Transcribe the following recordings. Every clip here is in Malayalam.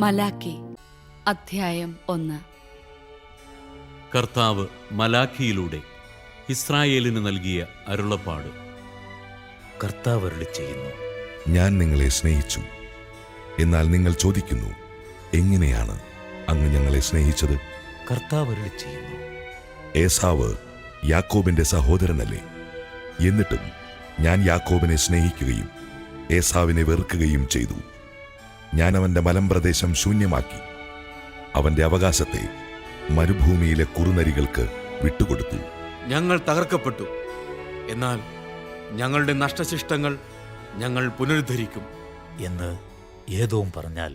മലാക്കി അധ്യായം 1. കർത്താവ് മലാക്കിയിലൂടെ ഇസ്രായേലിന് നൽകിയ അരുളപ്പാട്. കർത്താവ് അരുളിച്ചെയ്യുന്നു, ഞാൻ നിങ്ങളെ സ്നേഹിച്ചു. എന്നാൽ നിങ്ങൾ ചോദിക്കുന്നു, എങ്ങനെയാണ് അങ്ങ് ഞങ്ങളെ സ്നേഹിച്ചത്? കർത്താവ് അരുളിച്ചെയ്യുന്നു, ഏസാവ് യാക്കോബിന്റെ സഹോദരനല്ലേ? എന്നിട്ടും ഞാൻ യാക്കോബിനെ സ്നേഹിക്കുകയും ഏസാവിനെ വെറുക്കുകയും ചെയ്തു. ഞാൻ അവന്റെ മലമ്പ്രദേശം ശൂന്യമാക്കി, അവന്റെ അവകാശത്തെ മരുഭൂമിയിലെ കുറുനരികൾക്ക് വിട്ടുകൊടുത്തു. ഞങ്ങൾ തകർക്കപ്പെട്ടു, എന്നാൽ ഞങ്ങളുടെ നഷ്ടശിഷ്ടങ്ങൾ ഞങ്ങൾ പുനരുദ്ധരിക്കും എന്ന് ഏദോം പറഞ്ഞാൽ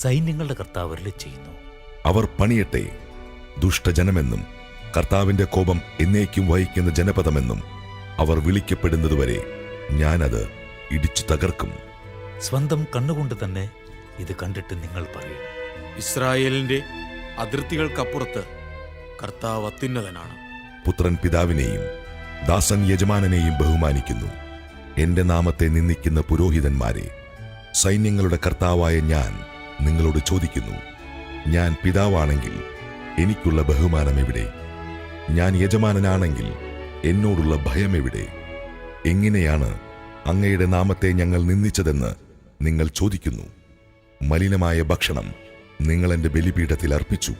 സൈന്യങ്ങളുടെ കർത്താവ് അരുളിച്ചെയ്യുന്നു. അവർ പണിയട്ടെ, ദുഷ്ടജനമെന്നും കർത്താവിന്റെ കോപം എന്നേക്കും വഹിക്കുന്ന ജനപദമെന്നും അവർ വിളിക്കപ്പെടുന്നതുവരെ ഞാനത് ഇടിച്ചു തകർക്കും. സ്വന്തം കണ്ണുകൊണ്ട് തന്നെ ഇത് കണ്ടിട്ട് നിങ്ങൾ പറയും, ഇസ്രായേലിന്റെ അതിർത്തികൾക്കപ്പുറത്ത് കർത്താവ് അത്യുന്നതനാണ്. പുത്രൻ പിതാവിനെയും ദാസൻ യജമാനനെയും ബഹുമാനിക്കുന്നു. എന്റെ നാമത്തെ നിന്ദിക്കുന്ന പുരോഹിതന്മാരെ, സൈന്യങ്ങളുടെ കർത്താവായ ഞാൻ നിങ്ങളോട് ചോദിക്കുന്നു, ഞാൻ പിതാവാണെങ്കിൽ എനിക്കുള്ള ബഹുമാനം എവിടെ? ഞാൻ യജമാനനാണെങ്കിൽ എന്നോടുള്ള ഭയം എവിടെ? എങ്ങനെയാണ് അങ്ങയുടെ നാമത്തെ ഞങ്ങൾ നിന്ദിച്ചതെന്ന് നിങ്ങൾ ചോദിക്കുന്നു. മലിനമായ ഭക്ഷണം നിങ്ങൾ എന്റെ ബലിപീഠത്തിൽ അർപ്പിച്ചു.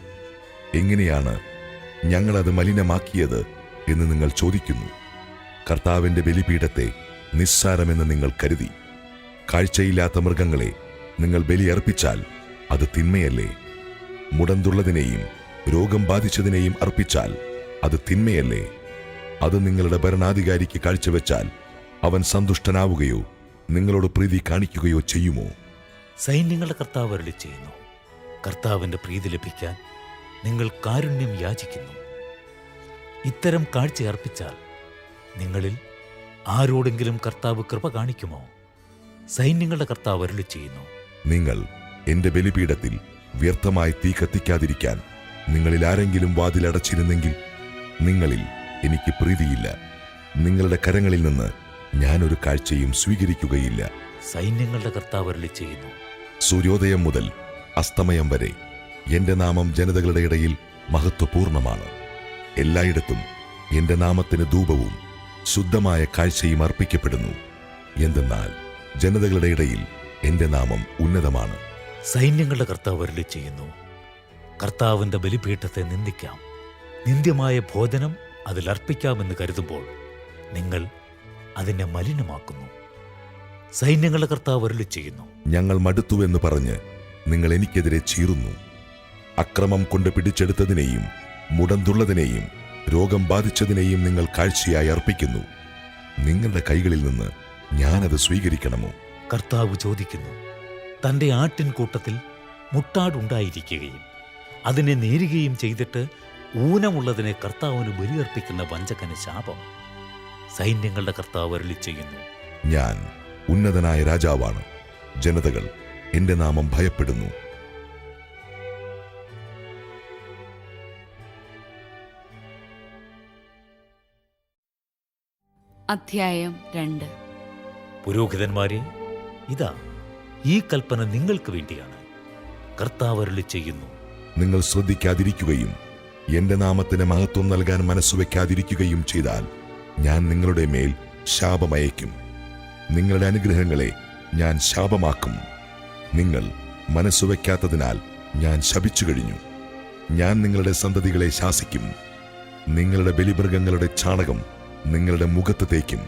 എങ്ങനെയാണ് ഞങ്ങളത് മലിനമാക്കിയത് എന്ന് നിങ്ങൾ ചോദിക്കുന്നു. കർത്താവിന്റെ ബലിപീഠത്തെ നിസ്സാരമെന്ന് നിങ്ങൾ കരുതി. കാഴ്ചയില്ലാത്ത മൃഗങ്ങളെ നിങ്ങൾ ബലിയർപ്പിച്ചാൽ അത് തിന്മയല്ലേ? മുടന്തുള്ളതിനെയും രോഗം ബാധിച്ചതിനെയും അർപ്പിച്ചാൽ അത് തിന്മയല്ലേ? അത് നിങ്ങളുടെ ഭരണാധികാരിക്ക് കാഴ്ചവെച്ചാൽ അവൻ സന്തുഷ്ടനാവുകയോ നിങ്ങളോട് പ്രീതി കാണിക്കുകയോ ചെയ്യുമോ? സൈന്യങ്ങളുടെ കർത്താവ് അരുളിച്ചെയ്യുന്നു, കർത്താവിന്റെ പ്രീതി ലഭിക്കാൻ നിങ്ങൾ കാരുണ്യം യാചിക്കുന്നു. ഇത്തരം കാഴ്ച അർപ്പിച്ചാൽ നിങ്ങളിൽ ആരോടെങ്കിലും കർത്താവ് കൃപ കാണിക്കുമോ? സൈന്യങ്ങളുടെ കർത്താവ് അരുളിച്ചെയ്യുന്നു, നിങ്ങൾ എന്റെ ബലിപീഠത്തിൽ വ്യർത്ഥമായി തീ കത്തിക്കാതിരിക്കാൻ നിങ്ങളിൽ ആരെങ്കിലും വാതിലടച്ചിരുന്നെങ്കിൽ നിങ്ങളിൽ എനിക്ക് പ്രീതിയില്ല. നിങ്ങളുടെ കരങ്ങളിൽ നിന്ന് ഞാനൊരു കാഴ്ചയും സ്വീകരിക്കുകയില്ല. സൈന്യങ്ങളുടെ കർത്താവ് അരുളിച്ചെയ്യുന്നു, സൂര്യോദയം മുതൽ അസ്തമയം വരെ എന്റെ നാമം ജനതകളുടെ ഇടയിൽ മഹത്വപൂർണമാണ്. എല്ലായിടത്തും എന്റെ നാമത്തിന് ധൂപവും ശുദ്ധമായ കാഴ്ചയും അർപ്പിക്കപ്പെടുന്നു. എന്തെന്നാൽ ജനതകളുടെ ഇടയിൽ എന്റെ നാമം ഉന്നതമാണ്. സൈന്യങ്ങളുടെ കർത്താവ് അരുളിച്ചെയ്യുന്നു, കർത്താവിന്റെ ബലിപീഠത്തെ നിന്ദിക്കാം. നിന്ദ്യമായ ഭോജനം അതിൽ അർപ്പിക്കാമെന്ന് കരുതുമ്പോൾ നിങ്ങൾ അതിനെ മലിനമാക്കുന്നു. സൈന്യങ്ങളുടെ കർത്താവ് അരുളിച്ചെയ്യുന്നു, ഞങ്ങൾ മടുത്തുവെന്ന് പറഞ്ഞ് നിങ്ങൾ എനിക്കെതിരെ ചീറുന്നു. അക്രമം കൊണ്ട് പിടിച്ചെടുത്തതിനെയും മുടന്തുള്ളതിനെയും രോഗം ബാധിച്ചതിനെയും നിങ്ങൾ കാഴ്ചയായി അർപ്പിക്കുന്നു. നിങ്ങളുടെ കൈകളിൽ നിന്ന് ഞാനത് സ്വീകരിക്കണമോ? കർത്താവ് ചോദിക്കുന്നു, തന്റെ ആട്ടിൻകൂട്ടത്തിൽ മുട്ടാടുണ്ടായിരിക്കുകയും അതിനെ നേരുകയും ചെയ്തിട്ട് ഊനമുള്ളതിനെ കർത്താവിന് ബലിയർപ്പിക്കുന്ന വഞ്ചകന് ശാപം. സൈന്യങ്ങളുടെ കർത്താവ് അരുളിച്ചെയ്യുന്നു, ഞാൻ ഉന്നതനായ രാജാവാണ്. ജനതകൾ എന്റെ നാമം ഭയപ്പെടുന്നു. അധ്യായം 2. പുരോഹിതന്മാരെ, ഇതാ ഈ കൽപ്പന നിങ്ങൾക്ക് വേണ്ടിയാണ്. കർത്താവ് അരുളിച്ചെയ്യുന്നു, നിങ്ങൾ ശ്രദ്ധിക്കാതിരിക്കുകയും എന്റെ നാമത്തിന് മഹത്വം നൽകാൻ മനസ്സുവെക്കാതിരിക്കുകയും ചെയ്താൽ ഞാൻ നിങ്ങളുടെ മേൽ ശാപമയക്കും. നിങ്ങളുടെ അനുഗ്രഹങ്ങളെ ഞാൻ ശാപമാക്കും. നിങ്ങൾ മനസ്സുവെക്കാത്തതിനാൽ ഞാൻ ശപിച്ചു കഴിഞ്ഞു. ഞാൻ നിങ്ങളുടെ സന്തതികളെ ശാസിക്കും. നിങ്ങളുടെ ബലിമൃഗങ്ങളുടെ ചാണകം നിങ്ങളുടെ മുഖത്ത് തേക്കും.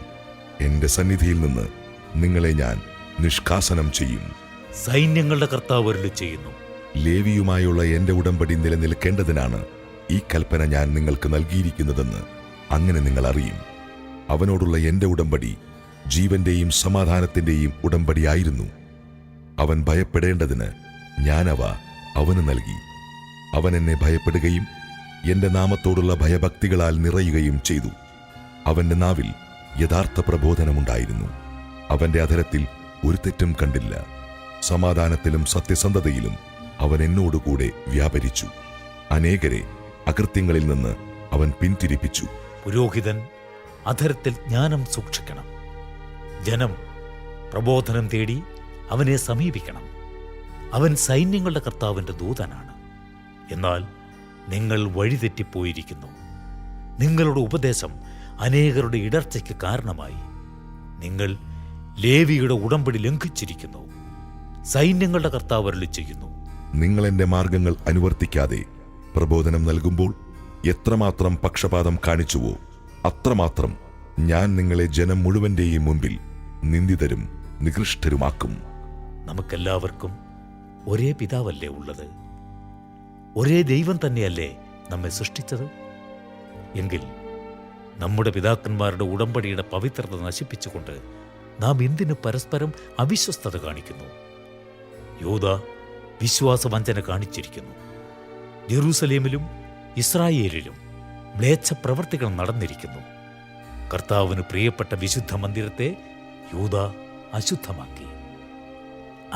എന്റെ സന്നിധിയിൽ നിന്ന് നിങ്ങളെ ഞാൻ നിഷ്കാസനം ചെയ്യും. സൈന്യങ്ങളുടെ കർത്താവ് അരുളിച്ചെയ്യുന്നു, ലേവിയുമായുള്ള എന്റെ ഉടമ്പടി നിലനിൽക്കേണ്ടതിനാണ് ഈ കൽപ്പന ഞാൻ നിങ്ങൾക്ക് നൽകിയിരിക്കുന്നതെന്ന് അങ്ങനെ നിങ്ങൾ അറിയും. അവനോടുള്ള എന്റെ ഉടമ്പടി ജീവന്റെയും സമാധാനത്തിന്റെയും ഉടമ്പടിയായിരുന്നു. അവൻ ഭയപ്പെടേണ്ടതിന് ഞാനവ അവന് നൽകി. അവൻ എന്നെ ഭയപ്പെടുകയും എന്റെ നാമത്തോടുള്ള ഭയഭക്തികളാൽ നിറയുകയും ചെയ്തു. അവന്റെ നാവിൽ യഥാർത്ഥ പ്രബോധനമുണ്ടായിരുന്നു. അവന്റെ അധരത്തിൽ ഒരു തെറ്റും കണ്ടില്ല. സമാധാനത്തിലും സത്യസന്ധതയിലും അവൻ എന്നോടുകൂടെ വ്യാപരിച്ചു. അനേകരെ അകൃത്യങ്ങളിൽ നിന്ന് അവൻ പിന്തിരിപ്പിച്ചു. പുരോഹിതൻ അധരത്തിൽ ജ്ഞാനം സൂക്ഷിക്കണം. ജനം പ്രബോധനം തേടി അവനെ സമീപിക്കണം. അവൻ സൈന്യങ്ങളുടെ കർത്താവിൻ്റെ ദൂതനാണ്. എന്നാൽ നിങ്ങൾ വഴിതെറ്റിപ്പോയിരിക്കുന്നു. നിങ്ങളുടെ ഉപദേശം അനേകരുടെ ഇടർച്ചയ്ക്ക് കാരണമായി. നിങ്ങൾ ലേവിയുടെ ഉടമ്പടി ലംഘിച്ചിരിക്കുന്നു. സൈന്യങ്ങളുടെ കർത്താവ് അരുളി ചെയ്യുന്നു, നിങ്ങൾ എന്റെ മാർഗങ്ങൾ അനുവർത്തിക്കാതെ പ്രബോധനം നൽകുമ്പോൾ എത്രമാത്രം പക്ഷപാതം കാണിച്ചുവോ അത്രമാത്രം ഞാൻ നിങ്ങളെ ജനം മുഴുവന്റെയും മുമ്പിൽ നിന്ദിതരും നികൃഷ്ടരുമാക്കും. നമുക്കെല്ലാവർക്കും ഒരേ പിതാവല്ലേ ഉള്ളത്? ഒരേ ദൈവം തന്നെയല്ലേ നമ്മെ സൃഷ്ടിച്ചത്? എങ്കിൽ നമ്മുടെ പിതാക്കന്മാരുടെ ഉടമ്പടിയുടെ പവിത്രത നശിപ്പിച്ചുകൊണ്ട് നാം എന്തിനു പരസ്പരം അവിശ്വസ്തത കാണിക്കുന്നു? യൂദാ വിശ്വാസവഞ്ചന കാണിച്ചിരിക്കുന്നു. ജെറൂസലേമിലും ഇസ്രായേലിലും മ്ലേച്ഛ പ്രവർത്തികൾ നടന്നിരിക്കുന്നു. കർത്താവിന് പ്രിയപ്പെട്ട വിശുദ്ധ മന്ദിരത്തെ യൂദാ അശുദ്ധമാക്കി.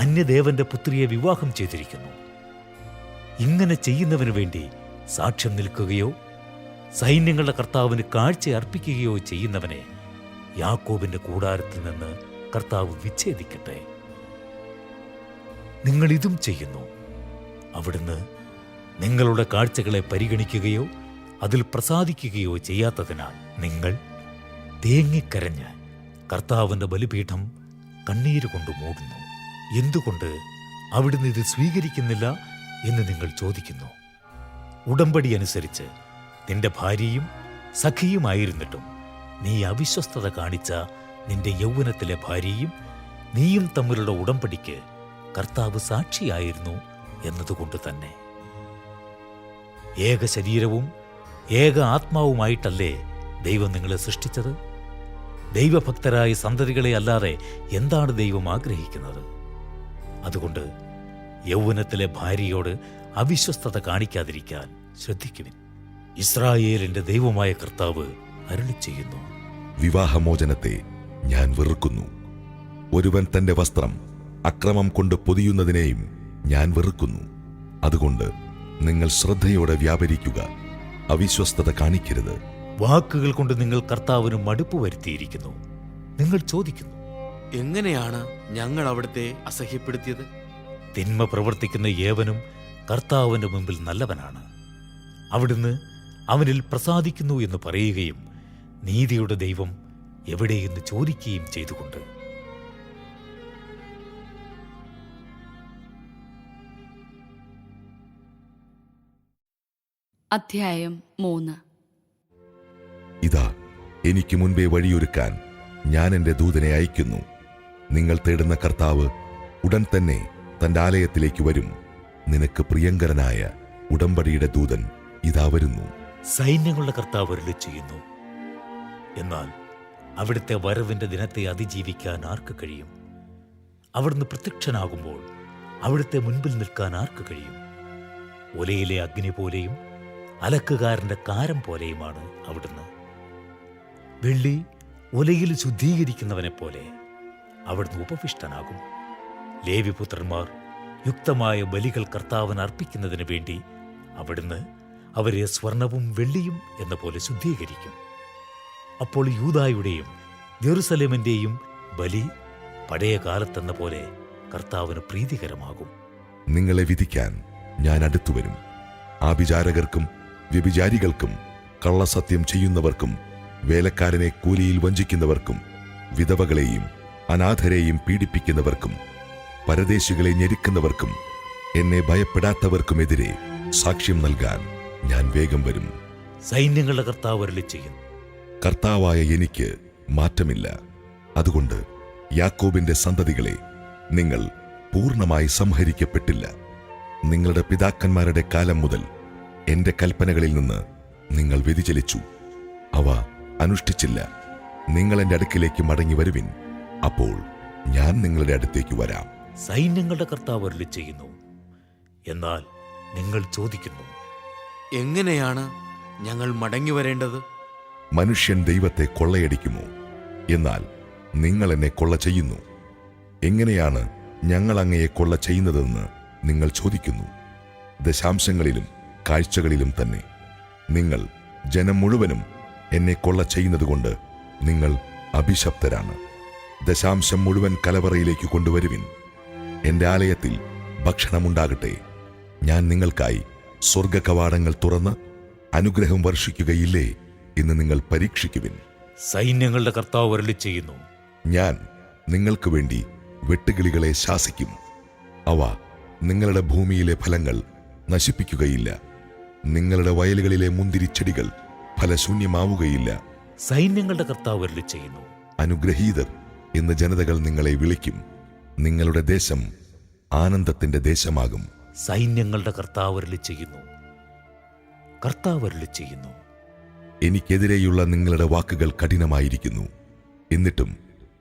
അന്യദേവന്റെ പുത്രിയെ വിവാഹം ചെയ്തിരിക്കുന്നു. ഇങ്ങനെ ചെയ്യുന്നവനു വേണ്ടി സാക്ഷ്യം നിൽക്കുകയോ സൈന്യങ്ങളുടെ കർത്താവിന് കാഴ്ച അർപ്പിക്കുകയോ ചെയ്യുന്നവനെ യാക്കോബിന്റെ കൂടാരത്തിൽ നിന്ന് കർത്താവ് വിച്ഛേദിക്കട്ടെ. നിങ്ങൾ ഇതും ചെയ്യുന്നു. അവിടുന്ന് നിങ്ങളുടെ കാഴ്ചകളെ പരിഗണിക്കുകയോ അതിൽ പ്രസാദിക്കുകയോ ചെയ്യാത്തതിനാൽ നിങ്ങൾ തേങ്ങിക്കരഞ്ഞ് കർത്താവിന്റെ ബലിപീഠം കണ്ണീരുകൊണ്ട് മൂടുന്നു. എന്തുകൊണ്ട് അവിടുന്ന് ഇത് സ്വീകരിക്കുന്നില്ല എന്ന് നിങ്ങൾ ചോദിക്കുന്നു. ഉടമ്പടി അനുസരിച്ച് നിന്റെ ഭാര്യയും സഖിയുമായിരുന്നിട്ടും നീ അവിശ്വസ്തത കാണിച്ച നിന്റെ യൗവനത്തിലെ ഭാര്യയും നീയും തമ്മിലുള്ള ഉടമ്പടിക്ക് കർത്താവ് സാക്ഷിയായിരുന്നു എന്നതുകൊണ്ട് തന്നെ. ഏക ശരീരവും ഏക ആത്മാവുമായിട്ടല്ലേ ദൈവം നിങ്ങളെ സൃഷ്ടിച്ചത്? ദൈവഭക്തരായ സന്തതികളെ അല്ലാതെ എന്താണ് ദൈവം ആഗ്രഹിക്കുന്നത്? അതുകൊണ്ട് യൗവനത്തിലെ ഭാര്യയോട് അവിശ്വസ്തത കാണിക്കാതിരിക്കാൻ ശ്രദ്ധിക്കുവിൻ. ഇസ്രായേലിന്റെ ദൈവമായ കർത്താവ് അരുളി ചെയ്യുന്നു, വിവാഹമോചനത്തെ ഞാൻ വെറുക്കുന്നു. ഒരുവൻ തന്റെ വസ്ത്രം അക്രമം കൊണ്ട് പൊതിയുന്നതിനെയും ഞാൻ വെറുക്കുന്നു. അതുകൊണ്ട് നിങ്ങൾ ശ്രദ്ധയോടെ വ്യാപരിക്കുക, അവിശ്വസ്തത കാണിക്കരുത്. വാക്കുകൾ കൊണ്ട് നിങ്ങൾ കർത്താവിന് മടുപ്പ് വരുത്തിയിരിക്കുന്നു. നിങ്ങൾ ചോദിക്കുന്നു, എങ്ങനെയാണ് ഞങ്ങൾ അവിടുത്തെ അസഹ്യപ്പെടുത്തിയത്? തിന്മ പ്രവർത്തിക്കുന്ന ഏവനും കർത്താവിന്റെ മുമ്പിൽ നല്ലവനാണ്. അവിടുന്ന് അവനിൽ പ്രസാദിക്കുന്നു എന്ന് പറയുകയും നീതിയുടെ ദൈവം എവിടെയെന്ന് ചോദിക്കുകയും ചെയ്തുകൊണ്ട്. അധ്യായം 3. ഇതാ, എനിക്ക് മുൻപേ വഴിയൊരുക്കാൻ ഞാൻ എന്റെ ദൂതനെ അയക്കുന്നു. നിങ്ങൾ തേടുന്ന കർത്താവ് ഉടൻ തന്നെ തന്റെ ആലയത്തിലേക്ക് വരും. നിനക്ക് പ്രിയങ്കരനായ ഉടമ്പടിയുടെ ദൂതൻ ഇതാ വരുന്നു. സൈന്യങ്ങളുടെ കർത്താവ് അരുളി ചെയ്യുന്നു. എന്നാൽ അവിടുത്തെ വരവിന്റെ ദിനത്തെ അതിജീവിക്കാൻ ആർക്ക് കഴിയും? അവിടുന്ന് പ്രത്യക്ഷനാകുമ്പോൾ അവിടുത്തെ മുൻപിൽ നിൽക്കാൻ ആർക്ക് കഴിയും? ഒലയിലെ അഗ്നി പോലെയും അലക്കുകാരന്റെ കാരം പോലെയുമാണ് അവിടുന്ന്. വെള്ളി ഒലയിൽ ശുദ്ധീകരിക്കുന്നവനെ പോലെ അവിടുന്ന് ഉപവിഷ്ടനാകും. ലേവിപുത്രന്മാർ യുക്തമായ ബലികൾ കർത്താവിന് അർപ്പിക്കുന്നതിന് വേണ്ടി അവിടുന്ന് അവരെ സ്വർണവും വെള്ളിയും എന്ന പോലെ ശുദ്ധീകരിക്കും. അപ്പോൾ യൂദായുടെയും ജെറുസലേമിന്റെയും ബലി പഴയ കാലത്തെന്ന പോലെ കർത്താവിന് പ്രീതികരമാകും. നിങ്ങളെ വിധിക്കാൻ ഞാൻ അടുത്തുവരും. ആഭിചാരകർക്കും വ്യഭിചാരികൾക്കും കള്ളസത്യം ചെയ്യുന്നവർക്കും വേലക്കാരനെ കൂലിയിൽ വഞ്ചിക്കുന്നവർക്കും വിധവകളെയും അനാഥരെയും പീഡിപ്പിക്കുന്നവർക്കും പരദേശികളെ ഞെരുക്കുന്നവർക്കും എന്നെ ഭയപ്പെടാത്തവർക്കുമെതിരെ സാക്ഷ്യം നൽകാൻ ഞാൻ വേഗം വരും. സൈന്യങ്ങളുടെ കർത്താവ് അരുളി ചെയ്യുന്നു, കർത്താവായ എനിക്ക് മാറ്റമില്ല. അതുകൊണ്ട് യാക്കോബിന്റെ സന്തതികളെ, നിങ്ങൾ പൂർണ്ണമായി സംഹരിക്കപ്പെട്ടില്ല. നിങ്ങളുടെ പിതാക്കന്മാരുടെ കാലം മുതൽ എന്റെ കൽപ്പനകളിൽ നിന്ന് നിങ്ങൾ വ്യതിചലിച്ചു, അവ അനുഷ്ഠിച്ചില്ല. നിങ്ങൾ എന്റെ അടുക്കിലേക്ക് മടങ്ങി വരുവിൻ, അപ്പോൾ ഞാൻ നിങ്ങളുടെ അടുത്തേക്ക് വരാം. സൈന്യങ്ങളുടെ കർത്താവ് അരുളി ചെയ്യുന്നു. എന്നാൽ നിങ്ങൾ ചോദിക്കുന്നു, എങ്ങനെയാണ് ഞങ്ങൾ മടങ്ങി വരേണ്ടത്? മനുഷ്യൻ ദൈവത്തെ കൊള്ളയടിക്കുമോ? എന്നാൽ നിങ്ങൾ എന്നെ കൊള്ള ചെയ്യുന്നു. എങ്ങനെയാണ് ഞങ്ങൾ അങ്ങയെ കൊള്ള ചെയ്യുന്നതെന്ന് നിങ്ങൾ ചോദിക്കുന്നു. ദശാംശങ്ങളിലും കാഴ്ചകളിലും തന്നെ. നിങ്ങൾ ജനം മുഴുവനും എന്നെ കൊള്ള ചെയ്യുന്നതുകൊണ്ട് നിങ്ങൾ അഭിശപ്തരാണ്. ദശാംശം മുഴുവൻ കലവറയിലേക്ക് കൊണ്ടുവരുവിൻ. എന്റെ ആലയത്തിൽ ഭക്ഷണമുണ്ടാകട്ടെ. ഞാൻ നിങ്ങൾക്കായി സ്വർഗകവാടങ്ങൾ തുറന്ന് അനുഗ്രഹം വർഷിക്കുകയില്ലേ എന്ന് നിങ്ങൾ പരീക്ഷിക്കുവിൻ. സൈന്യങ്ങളുടെ കർത്താവ് അരുളി ചെയ്യുന്നു, ഞാൻ നിങ്ങൾക്ക് വേണ്ടി വെട്ടുകിളികളെ ശാസിക്കും. അവ നിങ്ങളുടെ ഭൂമിയിലെ ഫലങ്ങൾ നശിപ്പിക്കുകയില്ല. നിങ്ങളുടെ വയലുകളിലെ മുന്തിരിച്ചെടികൾ ഫലശൂന്യമാവുകയില്ല. സൈന്യങ്ങളുടെ കർത്താവ് അരുളി ചെയ്യുന്നു, അനുഗ്രഹീതർ എന്ന് ജനതകൾ നിങ്ങളെ വിളിക്കും. നിങ്ങളുടെ ദേശം ആനന്ദത്തിന്റെ ദേശമാകും. സൈന്യങ്ങളുടെ കർത്താവ് അരുളി ചെയ്യുന്നു, കർത്താവ് അരുളി ചെയ്യുന്നു. എനിക്കെതിരെയുള്ള നിങ്ങളുടെ വാക്കുകൾ കഠിനമായിരിക്കുന്നു. എന്നിട്ടും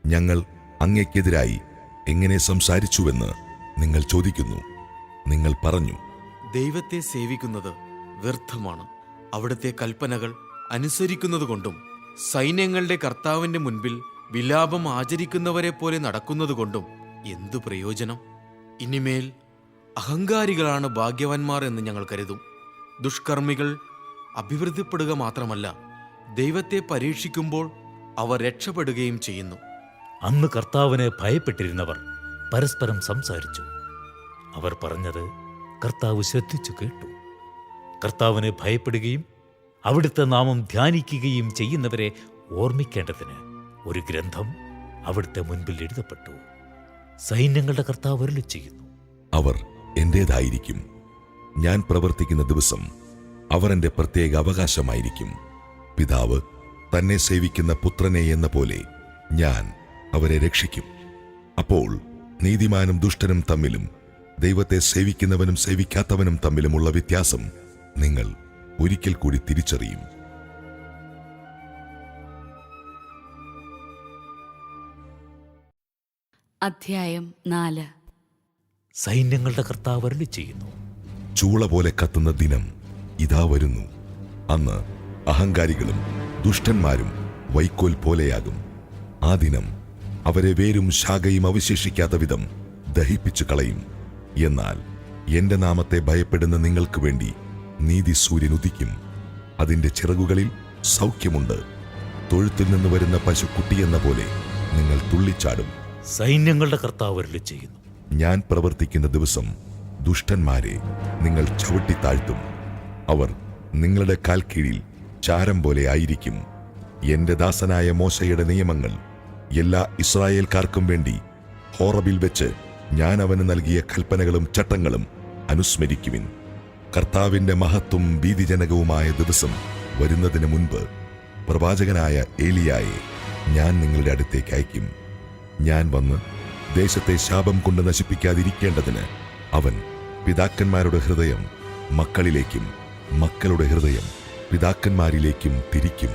ഞങ്ങൾ അങ്ങേക്കെതിരായി എങ്ങനെ സംസാരിച്ചുവെന്ന് നിങ്ങൾ ചോദിക്കുന്നു. നിങ്ങൾ പറഞ്ഞു, ദൈവത്തെ സേവിക്കുന്നത് വ്യർത്ഥമാണ്. അവിടുത്തെ കൽപ്പനകൾ അനുസരിക്കുന്നതുകൊണ്ടും സൈന്യങ്ങളുടെ കർത്താവിന്റെ മുൻപിൽ വിലാപം ആചരിക്കുന്നവരെ പോലെ നടക്കുന്നതുകൊണ്ടും എന്തു പ്രയോജനം? ഇനിമേൽ അഹങ്കാരികളാണ് ഭാഗ്യവാന്മാർ എന്ന് ഞങ്ങൾ കരുതും. ദുഷ്കർമ്മികൾ അഭിവൃദ്ധിപ്പെടുക മാത്രമല്ല, ദൈവത്തെ പരീക്ഷിക്കുമ്പോൾ അവർ രക്ഷപ്പെടുകയും ചെയ്യുന്നു. അന്ന് കർത്താവിനെ ഭയപ്പെട്ടിരുന്നവർ പരസ്പരം സംസാരിച്ചു. അവർ പറഞ്ഞത് കർത്താവ് ശ്രദ്ധിച്ചു കേട്ടു. കർത്താവിനെ ഭയപ്പെടുകയും അവിടുത്തെ നാമം ധ്യാനിക്കുകയും ചെയ്യുന്നവരെ ഓർമ്മിക്കേണ്ടതിന് ഒരു ഗ്രന്ഥം അവിടുത്തെ മുൻപിൽ എഴുതപ്പെട്ടു. സൈന്യങ്ങളുടെ കർത്താവ് അരുളി ചെയ്യുന്നു, അവർ എന്റേതായിരിക്കും. ഞാൻ പ്രവർത്തിക്കുന്ന ദിവസം അവർ എന്റെ പ്രത്യേക അവകാശമായിരിക്കും. പിതാവ് തന്നെ സേവിക്കുന്ന പുത്രനെ എന്ന പോലെ ഞാൻ അവരെ രക്ഷിക്കും. അപ്പോൾ നീതിമാനും ദുഷ്ടനും തമ്മിലും ദൈവത്തെ സേവിക്കുന്നവനും സേവിക്കാത്തവനും തമ്മിലുമുള്ള വ്യത്യാസം നിങ്ങൾ ഒരിക്കൽ കൂടി തിരിച്ചറിയും. അധ്യായം 4. സൈന്യങ്ങളുടെ കർത്താവ് അരുളി ചെയ്യുന്നു, ചൂള പോലെ കത്തുന്ന ദിനം ഇതാ വരുന്നു. അന്ന് അഹങ്കാരികളും ദുഷ്ടന്മാരും വൈക്കോൽ പോലെയാകും. ആ ദിനം അവരെ വേരും ശാഖയും അവശേഷിക്കാത്ത വിധം ദഹിപ്പിച്ചു കളയും. എന്നാൽ എന്റെ നാമത്തെ ഭയപ്പെടുന്ന നിങ്ങൾക്ക് വേണ്ടി നീതി സൂര്യൻ ഉദിക്കും. അതിന്റെ ചിറകുകളിൽ സൗഖ്യമുണ്ട്. തൊഴുത്തിൽ നിന്ന് വരുന്ന പശുക്കുട്ടിയെന്ന പോലെ നിങ്ങൾ തുള്ളിച്ചാടും. സൈന്യങ്ങളുടെ കർത്താവ് അരുളി ചെയ്യുന്നു, ഞാൻ പ്രവർത്തിക്കുന്ന ദിവസം ദുഷ്ടന്മാരെ നിങ്ങൾ ചവിട്ടിത്താഴ്ത്തും. അവർ നിങ്ങളുടെ കാൽ കീഴിൽ ചാരം പോലെ ആയിരിക്കും. എന്റെ ദാസനായ മോശയുടെ നിയമങ്ങൾ എല്ലാ ഇസ്രായേൽക്കാർക്കും വേണ്ടി ഹോറബിൽ വെച്ച് ഞാൻ അവന് നൽകിയ കൽപ്പനകളും ചട്ടങ്ങളും അനുസ്മരിക്കുവിൻ. കർത്താവിന്റെ മഹത്വം ഭീതിജനകവുമായ ദിവസം വരുന്നതിന് മുൻപ് പ്രവാചകനായ ഏലിയായെ ഞാൻ നിങ്ങളുടെ അടുത്തേക്ക് അയക്കും. ഞാൻ വന്ന് ദേശത്തെ ശാപം കൊണ്ട് നശിപ്പിക്കാതിരിക്കേണ്ടതിന് അവൻ പിതാക്കന്മാരുടെ ഹൃദയം മക്കളിലേക്കും മക്കളുടെ ഹൃദയം പിതാക്കന്മാരിലേക്കും തിരിക്കും.